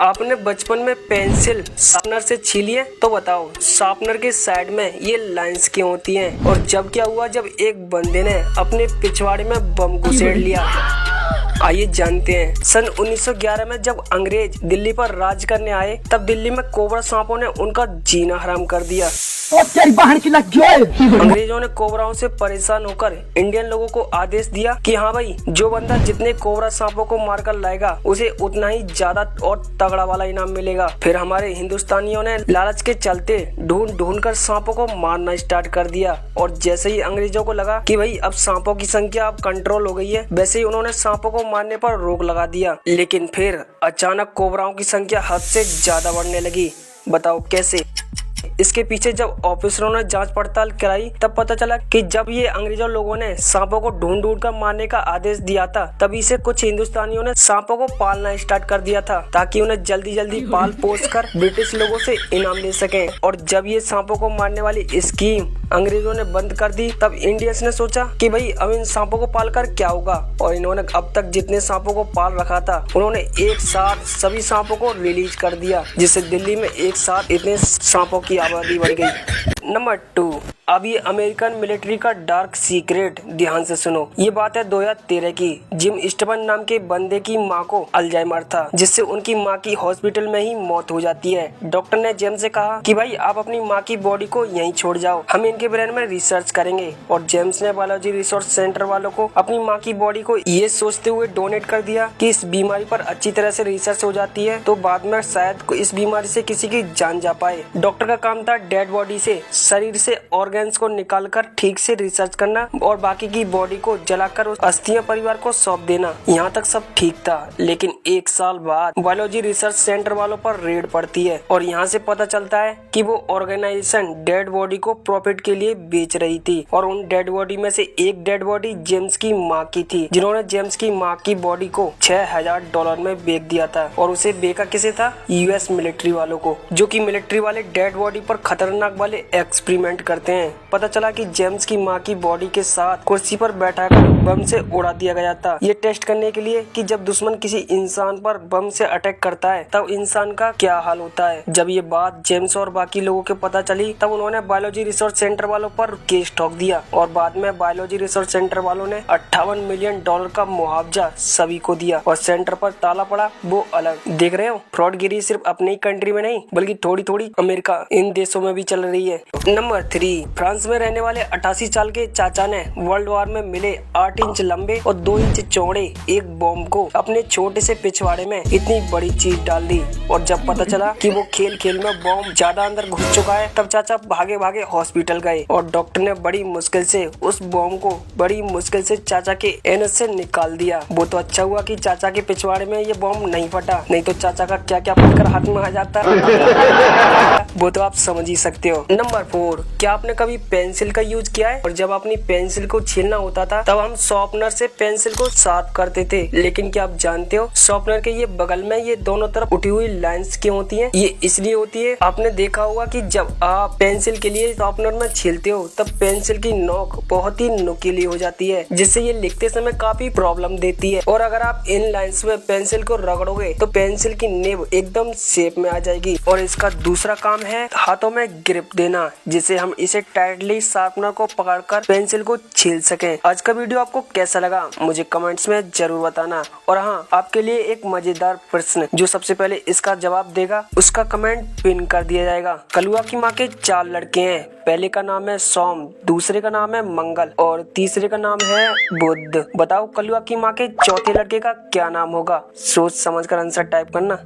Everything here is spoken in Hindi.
आपने बचपन में पेंसिल शार्पनर से छीली है तो बताओ शार्पनर के साइड में ये लाइंस क्यों होती हैं? और जब क्या हुआ जब एक बंदे ने अपने पिछवाड़े में बम घुसेड़ लिया। आइए जानते हैं। सन 1911 में जब अंग्रेज दिल्ली पर राज करने आए तब दिल्ली में कोबरा सांपों ने उनका जीना हराम कर दिया। अंग्रेजों ने कोबराओं से परेशान होकर इंडियन लोगों को आदेश दिया कि हाँ भाई, जो बंदा जितने कोबरा सांपों को मारकर लाएगा उसे उतना ही ज्यादा और तगड़ा वाला इनाम मिलेगा। फिर हमारे हिंदुस्तानियों ने लालच के चलते ढूंढ ढूंढ कर सांपों को मारना स्टार्ट कर दिया। और जैसे ही अंग्रेजों को लगा कि भाई अब सांपों की संख्या अब कंट्रोल हो गई है, वैसे ही उन्होंने सांपों को मारने पर रोक लगा दिया। लेकिन फिर अचानक कोबराओं की संख्या हद से ज्यादा बढ़ने लगी। बताओ कैसे? इसके पीछे जब ऑफिसरों ने जांच पड़ताल कराई तब पता चला कि जब ये अंग्रेजों लोगों ने सांपों को ढूंढ ढूंढ कर मारने का आदेश दिया था, तभी से कुछ हिंदुस्तानियों ने सांपों को पालना स्टार्ट कर दिया था ताकि उन्हें जल्दी जल्दी पाल पोस कर ब्रिटिश लोगों से इनाम ले सकें। और जब ये सांपों को मारने वाली स्कीम अंग्रेजों ने बंद कर दी तब इंडियंस ने सोचा कि भाई अब इन सांपों को पाल कर क्या होगा। और इन्होंने अब तक जितने सांपों को पाल रखा था उन्होंने एक साथ सभी सांपों को रिलीज कर दिया, जिससे दिल्ली में एक साथ इतने सांपों की आबादी बढ़ गई। नंबर 2, अब ये अमेरिकन मिलिट्री का डार्क सीक्रेट। ध्यान से सुनो, ये बात है 2013 की। जिम स्टेफन नाम के बंदे की माँ को अल्जाइमर था, जिससे उनकी माँ की हॉस्पिटल में ही मौत हो जाती है। डॉक्टर ने जेम्स से कहा कि भाई आप अपनी माँ की बॉडी को यहीं छोड़ जाओ, हम इनके ब्रेन में रिसर्च करेंगे। और जेम्स ने बायोलॉजी रिसर्च सेंटर वालों को अपनी माँ की बॉडी को ये सोचते हुए डोनेट कर दिया कि इस बीमारी पर अच्छी तरह से रिसर्च हो जाती है तो बाद में शायद इस बीमारी से किसी की जान जा पाए। डॉक्टर का काम था डेड बॉडी से, शरीर से ऑर्गन्स को निकालकर ठीक से रिसर्च करना और बाकी की बॉडी को जलाकर उस अस्थियां परिवार को सौंप देना। यहाँ तक सब ठीक था, लेकिन एक साल बाद बायोलॉजी रिसर्च सेंटर वालों पर रेड पड़ती है और यहाँ से पता चलता है कि वो ऑर्गेनाइजेशन डेड बॉडी को प्रॉफिट के लिए बेच रही थी। और उन डेड बॉडी में से एक डेड बॉडी जेम्स की माँ की थी, जिन्होंने जेम्स की माँ की बॉडी को $6000 में बेच दिया था। और उसे बेचा किसे था? यूएस मिलिट्री वालों को, जो कि मिलिट्री वाले डेड बॉडी पर खतरनाक वाले एक्सपेरिमेंट करते हैं। पता चला कि जेम्स की माँ की बॉडी के साथ कुर्सी पर बैठाकर बम से उड़ा दिया गया था, ये टेस्ट करने के लिए कि जब दुश्मन किसी इंसान पर बम से अटैक करता है तब इंसान का क्या हाल होता है। जब ये बात जेम्स और बाकी लोगों को पता चली तब उन्होंने बायोलॉजी रिसर्च सेंटर वालों पर केस ठोक दिया और बाद में बायोलॉजी रिसर्च सेंटर वालों ने $58 मिलियन का मुआवजा सभी को दिया और सेंटर पर ताला पड़ा वो अलग। देख रहे हो, फ्रॉडगिरी सिर्फ अपनी कंट्री में नहीं बल्कि थोड़ी थोड़ी अमेरिका इन देशों में भी चल रही है। नंबर 3, फ्रांस में रहने वाले 88 साल के चाचा ने वर्ल्ड वॉर में मिले 8 इंच लंबे और 2 इंच चौड़े एक बॉम्ब को अपने छोटे से पिछवाड़े में इतनी बड़ी चीज डाल दी। और जब पता चला कि वो खेल खेल में बॉम्ब ज्यादा अंदर घुस चुका है तब चाचा भागे भागे हॉस्पिटल गए और डॉक्टर ने बड़ी मुश्किल से उस बॉम्ब को बड़ी मुश्किल से चाचा के एनस से निकाल दिया। वो तो अच्छा हुआ कि चाचा के पिछवाड़े में ये बॉम्ब नहीं फटा, नहीं तो चाचा का क्या क्या फटकर हाथ में आ जाता। वो तो आप समझ ही सकते हो। नंबर 4, क्या आपने कभी पेंसिल का यूज किया है? और जब अपनी पेंसिल को छीलना होता था तब हम शार्पनर से पेंसिल को शार्प करते थे, लेकिन क्या आप जानते हो शार्पनर के ये बगल में ये दोनों तरफ उठी हुई लाइंस क्यों होती हैं? ये इसलिए होती है, आपने देखा होगा कि जब आप पेंसिल के लिए शार्पनर में छीलते हो तब पेंसिल की नोक बहुत ही नुकीली हो जाती है, जिससे ये लिखते समय काफी प्रॉब्लम देती है। और अगर आप इन लाइंस में पेंसिल को रगड़ोगे तो पेंसिल की नेब एकदम शेप में आ जाएगी। और इसका दूसरा काम है हाथों में ग्रिप देना, जिससे हम इसे टाइटली शार्पनर को पकड़कर पेंसिल को छील सकें। आज का वीडियो आपको कैसा लगा मुझे कमेंट्स में जरूर बताना। और हाँ, आपके लिए एक मजेदार प्रश्न, जो सबसे पहले इसका जवाब देगा उसका कमेंट पिन कर दिया जाएगा। कलुआ की माँ के 4 लड़के हैं, पहले का नाम है सोम, दूसरे का नाम है मंगल और तीसरे का नाम है बुध। बताओ कलुआ की माँ के चौथे लड़के का क्या नाम होगा? सोच समझ कर आंसर टाइप करना।